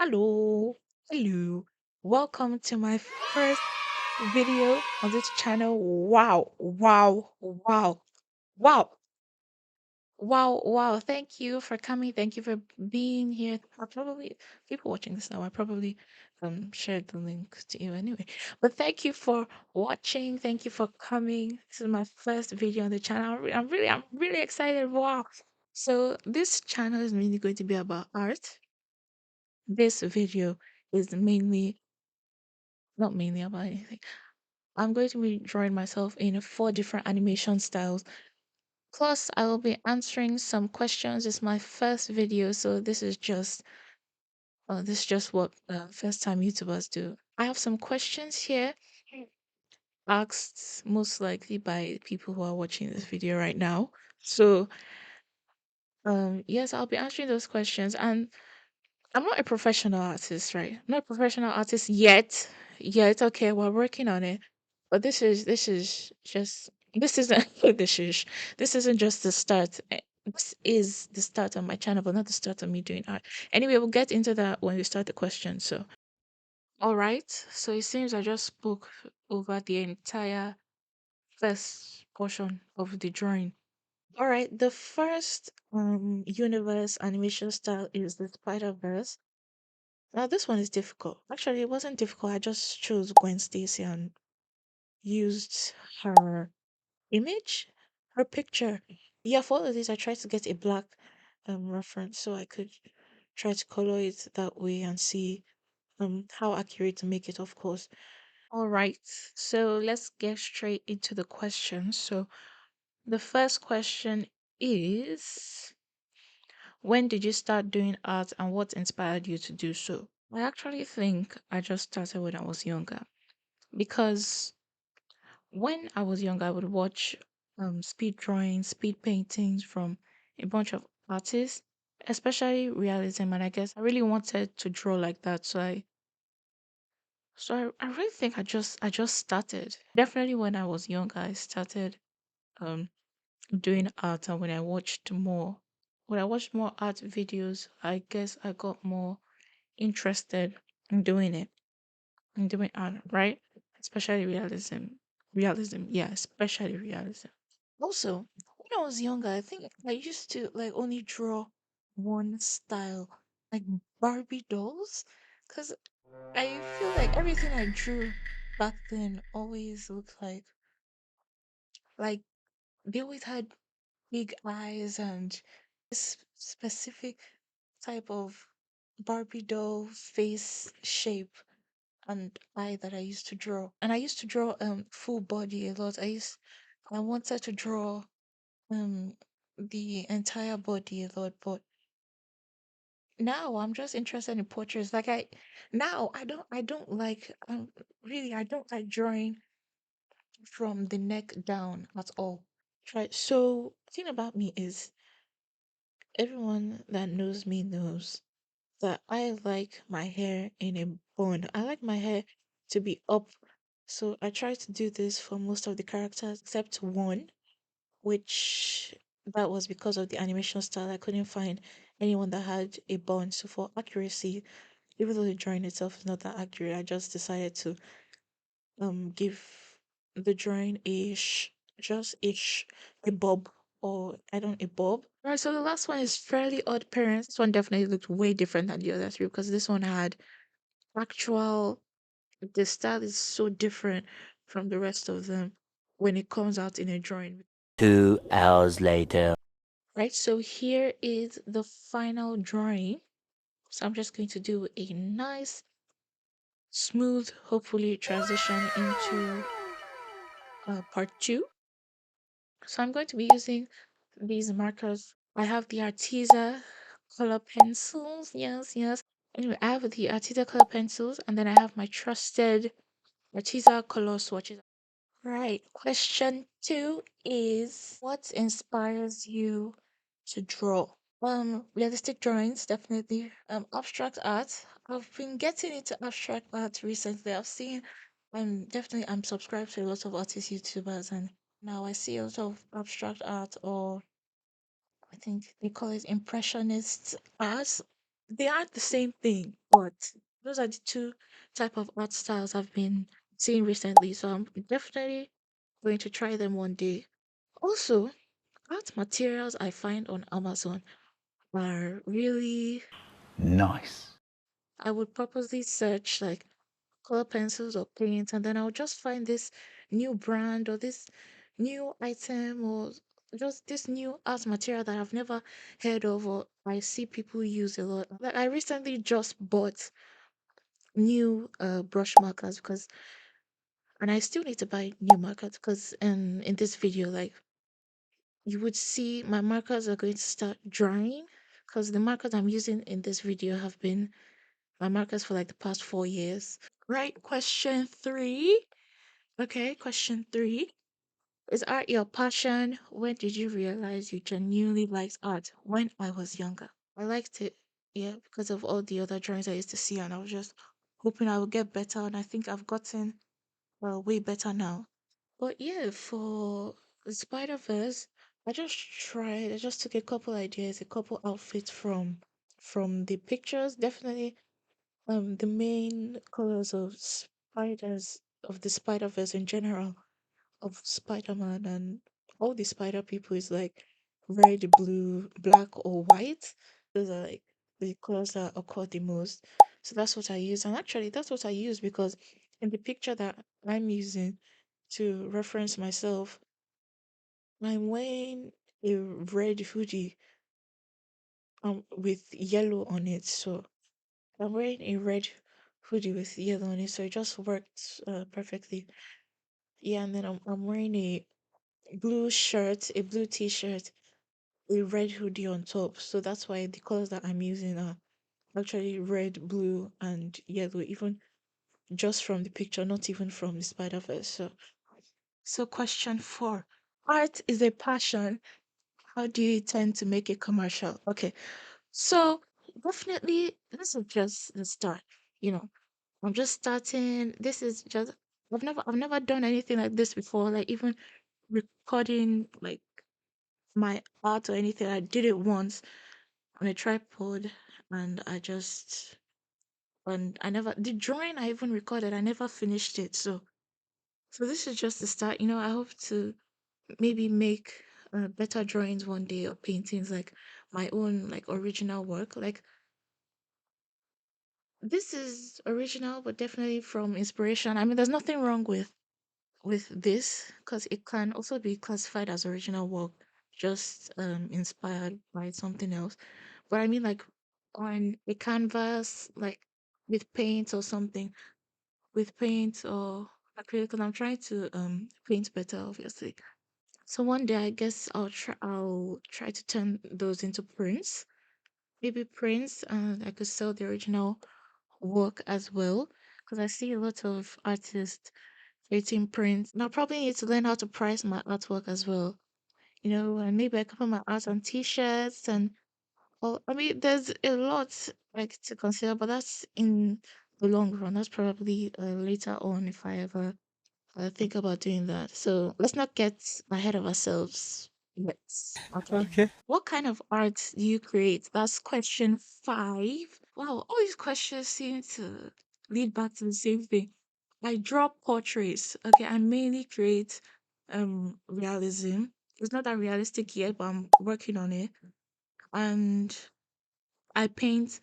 Hello, hello. Welcome to my first video on this channel. Wow, wow, wow, wow, wow. Thank you for coming. Thank you for being here. I probably people watching this now. I probably shared the link to you anyway. But thank you for watching. Thank you for coming. This is my first video on the channel. I'm really excited. Wow. So this channel is mainly going to be about art. This video is mainly not mainly about anything. I'm going to be drawing myself in four different animation styles. Plus, I will be answering some questions. It's my first video, so this is just what first time YouTubers do. I have some questions here asked most likely by people who are watching this video right now. So yes, I'll be answering those questions, and I'm not a professional artist, right? I'm not a professional artist yet. Yet, okay, we're working on it. But this is just this isn't this isn't just the start. This is the start of my channel, but not the start of me doing art. Anyway, we'll get into that when we start the question. So, all right. So it seems I just spoke over the entire first portion of the drawing. All right. The first universe animation style is the Spider-Verse. Now this one is difficult. Actually, it wasn't difficult. I just chose Gwen Stacy and used her image, her picture. Yeah, for all of this, I tried to get a black reference so I could try to color it that way and see how accurate to make it, of course. All right, so let's get straight into the questions. So the first question is, when did you start doing art and what inspired you to do so? I actually think I just started when I was younger because when I was younger, I would watch speed drawings, speed paintings from a bunch of artists, especially realism. And I guess I really wanted to draw like that. So I really think I just started. Definitely when I was younger, I started um doing art, and when I watched more art videos, I guess I got more interested in doing it, in doing art, right? Especially realism. Realism, yeah, especially realism. Also, when I was younger, I think I used to like only draw one style, like Barbie dolls, because I feel like everything I drew back then always looked like they always had big eyes and this specific type of Barbie doll face shape and eye that I used to draw. And I used to draw full body a lot. I wanted to draw um the entire body a lot, but now I'm just interested in portraits. Like I don't like really I don't like drawing from the neck down at all. Try so the thing about me is everyone that knows me knows that I like my hair in a bun. I like my hair to be up. So I try to do this for most of the characters except one, which that was because of the animation style. I couldn't find anyone that had a bun. So for accuracy, even though the drawing itself is not that accurate, I just decided to give the drawing just ish a bob or I don't a bob. Right, so the last one is Fairly Odd Parents. This one definitely looked way different than the other three because this one had actual the style is so different from the rest of them when it comes out in a drawing. 2 hours later. Right, so here is the final drawing. So I'm just going to do a nice, smooth, hopefully transition into part two. So I'm going to be using these markers. I have the Arteza color pencils. Yes, yes. Anyway, I have the Arteza color pencils, and then I have my trusted Arteza color swatches. Right. Question two is, what inspires you to draw? Realistic drawings, definitely. Abstract art. I've been getting into abstract art recently. I'm subscribed to a lot of artist YouTubers, and now I see a lot of abstract art, or I think they call it impressionist art. they aren't the same thing, but those are the two type of art styles I've been seeing recently. So I'm definitely going to try them one day. Also, art materials I find on Amazon are really, Nice. I would purposely search like color pencils or paints, and then I'll just find this new brand or this new item or just this new art material that I've never heard of or I see people use a lot. Like I recently just bought new brush markers because and I still need to buy new markers because in this video like you would see my markers are going to start drying because the markers I'm using in this video have been my markers for like the past 4 years. Right, question three. Okay, question three. Is art your passion? When did you realize you genuinely liked art? When I was younger. I liked it, yeah, because of all the other drawings I used to see, and I was just hoping I would get better, and I think I've gotten way better now. But yeah, for the Spider-Verse, I just took a couple ideas, a couple outfits from the pictures. Definitely the main colors of spiders of the Spider-Verse in general of Spider-Man and all the spider people is like red, blue, black, or white. Those are like the colors that occur the most. So that's what I use. And actually, that's what I use because in the picture that I'm using to reference myself, I'm wearing a red hoodie with yellow on it. So I'm wearing a red hoodie with yellow on it. So it just worked perfectly. Yeah, and then I'm wearing a blue shirt, a blue t-shirt, a red hoodie on top. So that's why the colors that I'm using are actually red, blue, and yellow, even just from the picture, not even from the Spider-Verse. So question four. Art is a passion. How do you tend to make a commercial? Okay. So definitely this is just the start. You know, I'm just starting. This is just I've never done anything like this before. Like even recording like my art or anything. I did it once on a tripod and I never the drawing I even recorded, I never finished it. So this is just the start. You know, I hope to maybe make better drawings one day or paintings like my own like original work. Like this is original but definitely from inspiration. I mean there's nothing wrong with this because it can also be classified as original work, just inspired by something else. But I mean, like on a canvas, like with paint or something, with paint or acrylic. And I'm trying to paint better, obviously. So one day, I guess I'll try to turn those into prints, maybe prints, and I could sell the original work as well. Because I see a lot of artists creating prints. Now, probably need to learn how to price my artwork as well. You know, and maybe I could put my art on T-shirts and well, I mean, there's a lot like to consider, but that's in the long run. That's probably later on if I ever think about doing that. So let's not get ahead of ourselves yet. Okay. Okay. What kind of art do you create? That's question five. Wow, all these questions seem to lead back to the same thing. I draw portraits. Okay, I mainly create realism. It's not that realistic yet, but I'm working on it. And I paint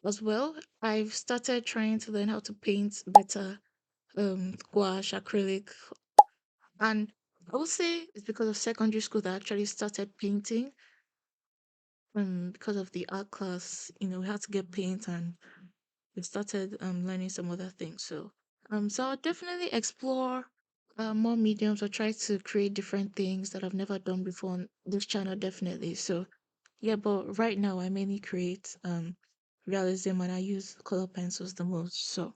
as well. I've started trying to learn how to paint better, gouache, acrylic, and I would say it's because of secondary school that I actually started painting. Because of the art class, you know, we had to get paint, and we started learning some other things. So I'll definitely explore more mediums or try to create different things that I've never done before on this channel, definitely. So yeah, but right now I mainly create realism and I use color pencils the most. So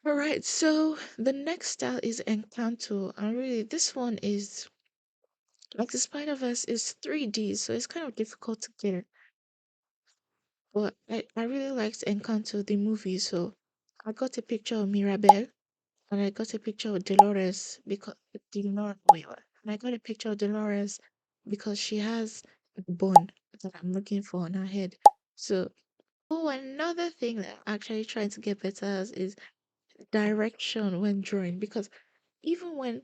all right, so the next style is Encanto, and really this one is like the Spider-Verse is 3D, so it's kind of difficult to get. But I really liked Encanto the movie, so I got a picture of Mirabel and I got a picture of Dolores because Dolores wait, what? And I got a picture of Dolores because she has the bone that I'm looking for on her head. So Oh, another thing that I'm actually trying to get better at is direction when drawing, because even when,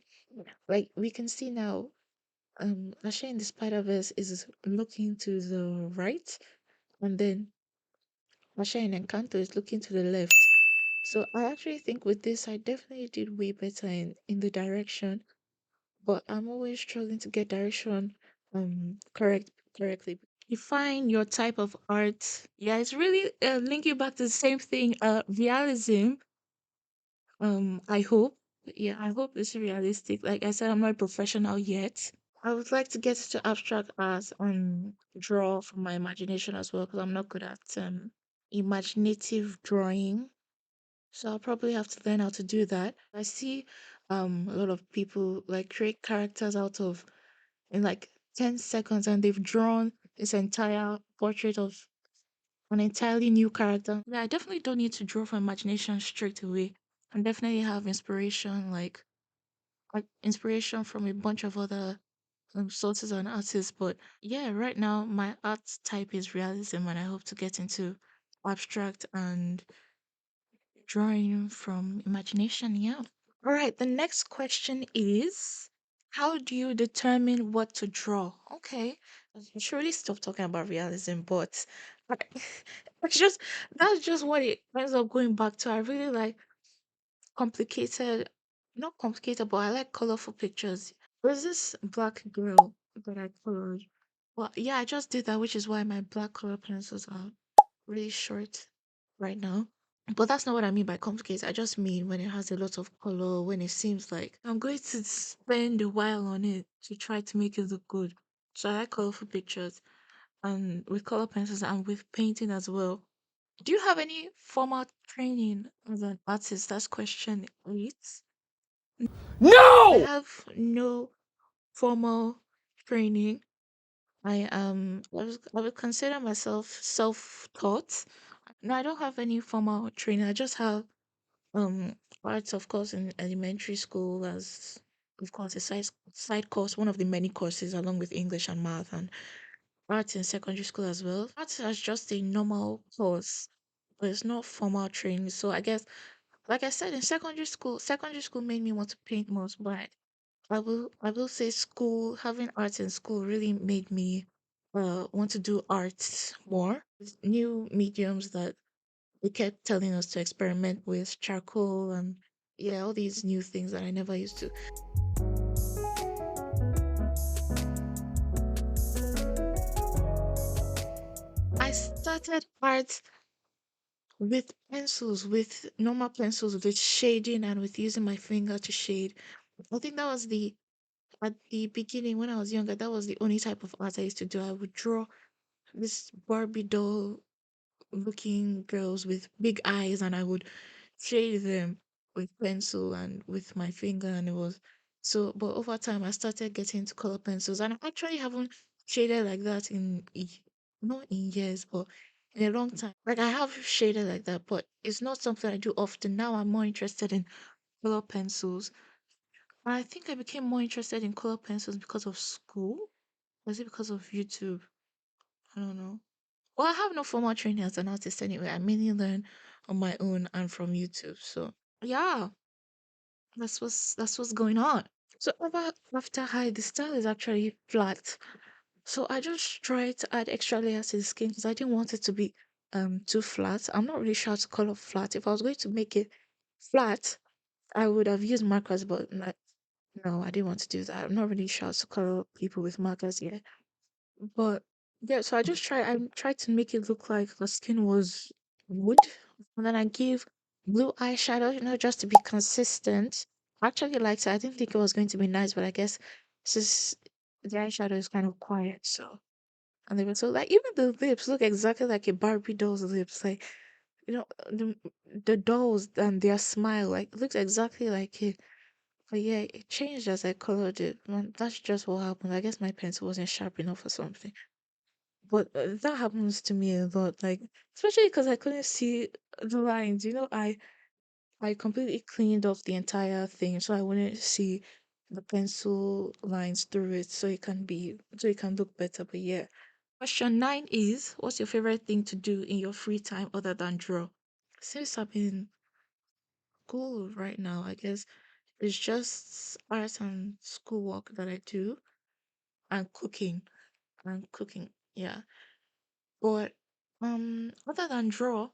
like, we can see now, Asha in the Spiderverse is looking to the right, and then Asha in Encanto is looking to the left. So I actually think with this, I definitely did way better in the direction, but I'm always struggling to get direction correctly. Define your type of art. Yeah, it's really linking back to the same thing. Realism. I hope. Yeah, I hope it's realistic. Like I said, I'm not a professional yet. I would like to get into abstract art and draw from my imagination as well, because I'm not good at imaginative drawing. So I'll probably have to learn how to do that. I see a lot of people like create characters out of in like 10 seconds, and they've drawn this entire portrait of an entirely new character. Yeah, I definitely don't need to draw from imagination straight away. I definitely have inspiration, like inspiration from a bunch of other sources and artists. But yeah, right now my art type is realism, and I hope to get into abstract and drawing from imagination. Yeah. All right. The next question is, how do you determine what to draw? Okay. I should really stop talking about realism, but I- it's just that's just what it ends up going back to. I really like complicated, not complicated, but I like colorful pictures. There's this black girl that I colored. Well, yeah, I just did that, which is why my black color pencils are really short right now. But that's not what I mean by complicated. I just mean when it has a lot of color, when it seems like I'm going to spend a while on it to try to make it look good. So I like colorful pictures and with color pencils and with painting as well. Do you have any formal training as an artist? That's question 8. I No! have no formal training. I would consider myself self-taught. No, I don't have any formal training. I just have arts, of course, in elementary school as, of course, a side course, one of the many courses along with English and math, and arts in secondary school as well. Arts as just a normal course, but it's not formal training. So I guess, like I said, in secondary school made me want to paint more. But I will say school, having art in school really made me want to do art more. New mediums that they kept telling us to experiment with charcoal and yeah, all these new things that I never used to. I started art with pencils, with normal pencils, with shading and with using my finger to shade. I think that was the at the beginning when I was younger, that was the only type of art I used to do. I would draw this Barbie doll looking girls with big eyes, and I would shade them with pencil and with my finger, and it was so. But over time, I started getting into color pencils, and I actually haven't shaded like that not in years, but in a long time. Like I have shaded like that, but it's not something I do often. Now I'm more interested in color pencils. I think I became more interested in color pencils because of school. Was it because of YouTube? I don't know. Well, I have no formal training as an artist anyway. I mainly learn on my own and from YouTube. So yeah, that's what's going on. So after high, the style is actually flat. So I just tried to add extra layers to the skin because I didn't want it to be too flat. I'm not really sure how to color flat. If I was going to make it flat, I would have used markers, but like, no, I didn't want to do that. I'm not really sure how to color people with markers yet. But yeah, so I tried to make it look like the skin was wood. And then I gave blue eyeshadow, just to be consistent. I actually liked it. I didn't think it was going to be nice, but I guess since the eyeshadow is kind of quiet, so and they were so like even the lips look exactly like a Barbie doll's lips. Like, the dolls and their smile like looks exactly like it. But yeah, it changed as I colored it. Man, that's just what happened. I guess my pencil wasn't sharp enough or something. But that happens to me a lot, like especially because I couldn't see the lines. I completely cleaned off the entire thing, so I wouldn't see the pencil lines through it, so it can look better. But yeah, Question 9 is, what's your favorite thing to do in your free time other than draw? Since I'm in school right now, I guess it's just art and schoolwork that I do and cooking Yeah. But other than draw,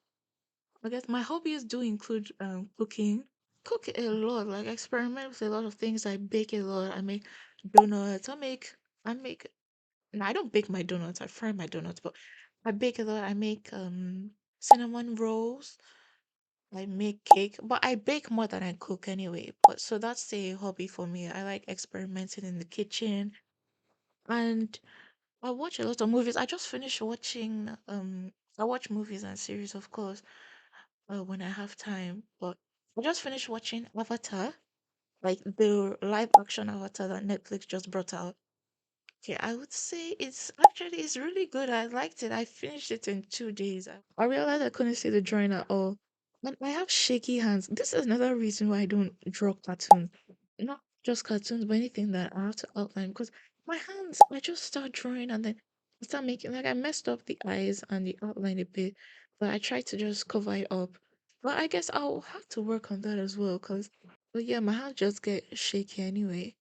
I guess my hobbies do include cooking. Cook a lot, like experiment with a lot of things. I bake a lot. I make donuts. I make no, I don't bake my donuts. I fry my donuts, but I bake a lot. I make cinnamon rolls. I make cake, but I bake more than I cook anyway. But so that's a hobby for me. I like experimenting in the kitchen, and I watch a lot of movies. I just finished watching I watch movies and series, of course, when I have time. But I just finished watching Avatar, like the live action Avatar that Netflix just brought out. Okay, I would say it's really good. I liked it. I finished it in 2 days. I realized I couldn't see the drawing at all. And I have shaky hands. This is another reason why I don't draw cartoons. Not just cartoons, but anything that I have to outline because my hands, I just start drawing and then I start making like I messed up the eyes and the outline a bit, but I tried to just cover it up. But I guess I'll have to work on that as well because but yeah, my hands just get shaky anyway.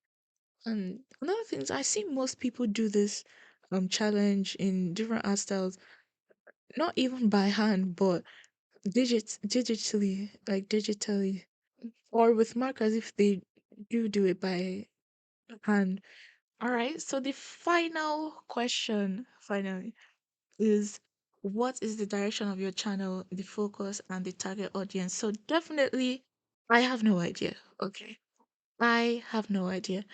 And another thing is I see most people do this challenge in different art styles, not even by hand, but digitally, or with markers if they do it by hand. All right. So the final question, finally, is what is the direction of your channel, the focus, and the target audience? So definitely, I have no idea. Okay, I have no idea.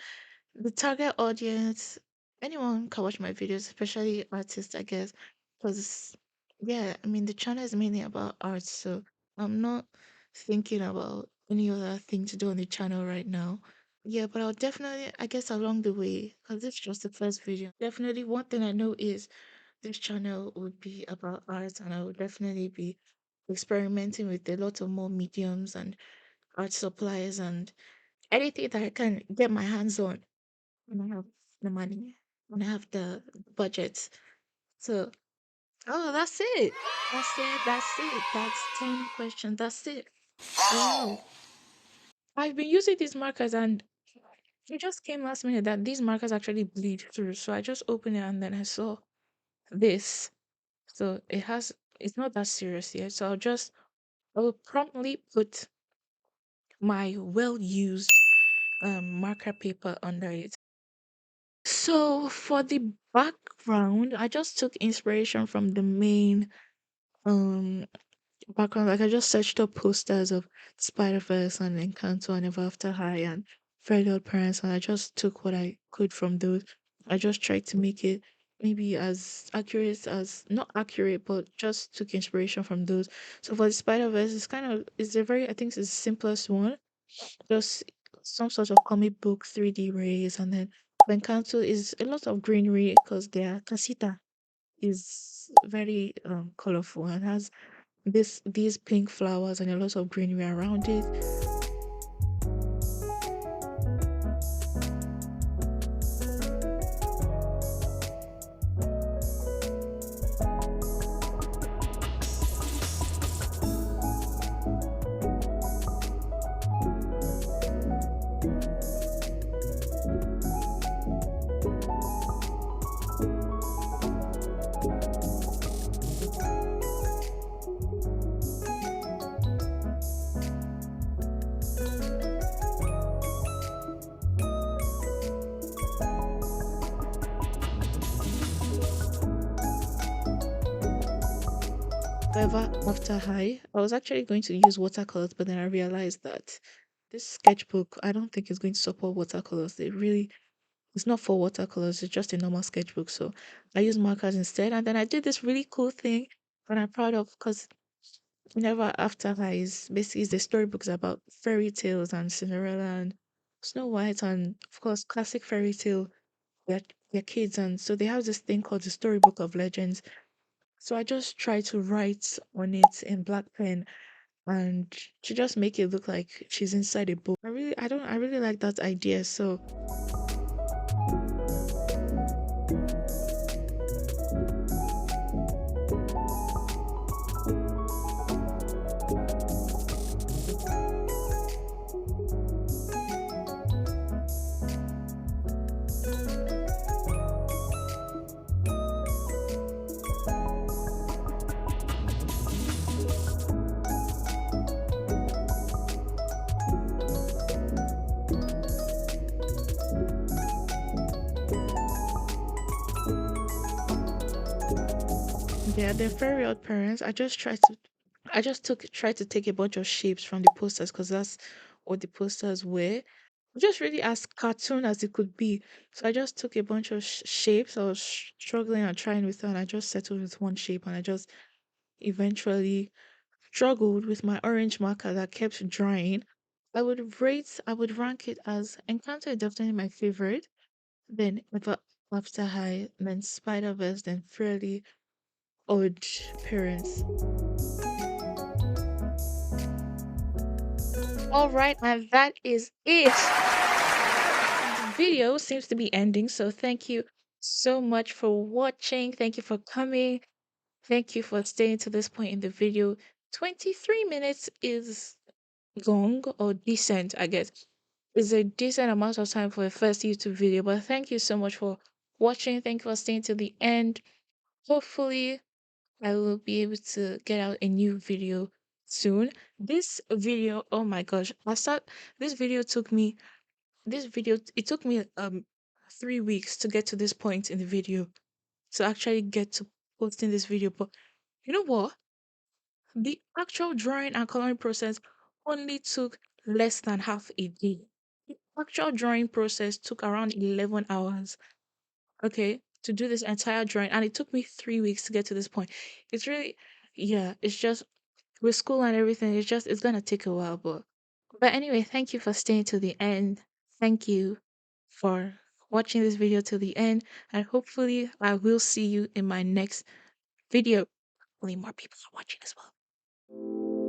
The target audience, anyone can watch my videos, especially artists, I guess, because yeah, I mean the channel is mainly about art, so I'm not thinking about any other thing to do on the channel right now. Yeah, but I'll definitely, I guess, along the way, because this is just the first video. Definitely, one thing I know is this channel would be about art, and I would definitely be experimenting with a lot of more mediums and art supplies and anything that I can get my hands on when I have the money, when I have the budget. So, oh, that's it. That's it. That's it. That's 10 questions. That's it. Wow. I've been using these markers and it just came last minute that these markers actually bleed through. So I just opened it and then I saw this. So it's not that serious yet. So I will promptly put my well used marker paper under it. So for the background, I just took inspiration from the main um background. Like I just searched up posters of Spiderverse and Encanto and Ever After High and Fairy Odd Parents, and I just took what I could from those. I just tried to make it maybe as accurate as not accurate, but just took inspiration from those. So for the Spider-Verse, it's a very I think it's the simplest one, just some sort of comic book 3D rays, and then Encanto is a lot of greenery because their casita is very colorful and has these pink flowers and a lot of greenery around it. However, after high, I was actually going to use watercolors, but then I realized that this sketchbook, I don't think is going to support watercolors. It's not for watercolors, it's just a normal sketchbook. So I use markers instead. And then I did this really cool thing that I'm proud of because whenever after high is basically the storybooks about fairy tales and Cinderella and Snow White and of course classic fairy tale. They're kids and so they have this thing called the storybook of legends. So I just try to write on it in black pen and to just make it look like she's inside a book. I really like that idea. So Yeah, they're very odd parents. I just tried to take a bunch of shapes from the posters because that's what the posters were. Just really as cartoon as it could be. So I just took a bunch of shapes. I was struggling and trying with that, and I just settled with one shape, and I just eventually struggled with my orange marker that kept drying. I would rank it as Encanto is definitely my favorite. Then After High, then Spiderverse, then Fairly Odd Parents. All right, and that is it. The video seems to be ending, so thank you so much for watching. Thank you for coming. Thank you for staying to this point in the video. 23 minutes is long or decent, I guess. Is a decent amount of time for a first YouTube video, but thank you so much for watching. Thank you for staying to the end. Hopefully, I will be able to get out a new video soon. This video, oh my gosh, this video took me it took me 3 weeks to get to this point in the video to actually get to posting this video. But you know what? The actual drawing and coloring process only took less than half a day. The actual drawing process took around 11 hours, okay, to do this entire drawing. And it took me 3 weeks to get to this point. It's really, yeah, it's just with school and everything, it's gonna take a while. But anyway, thank you for staying to the end. Thank you for watching this video till the end. And hopefully I will see you in my next video. Hopefully more people are watching as well.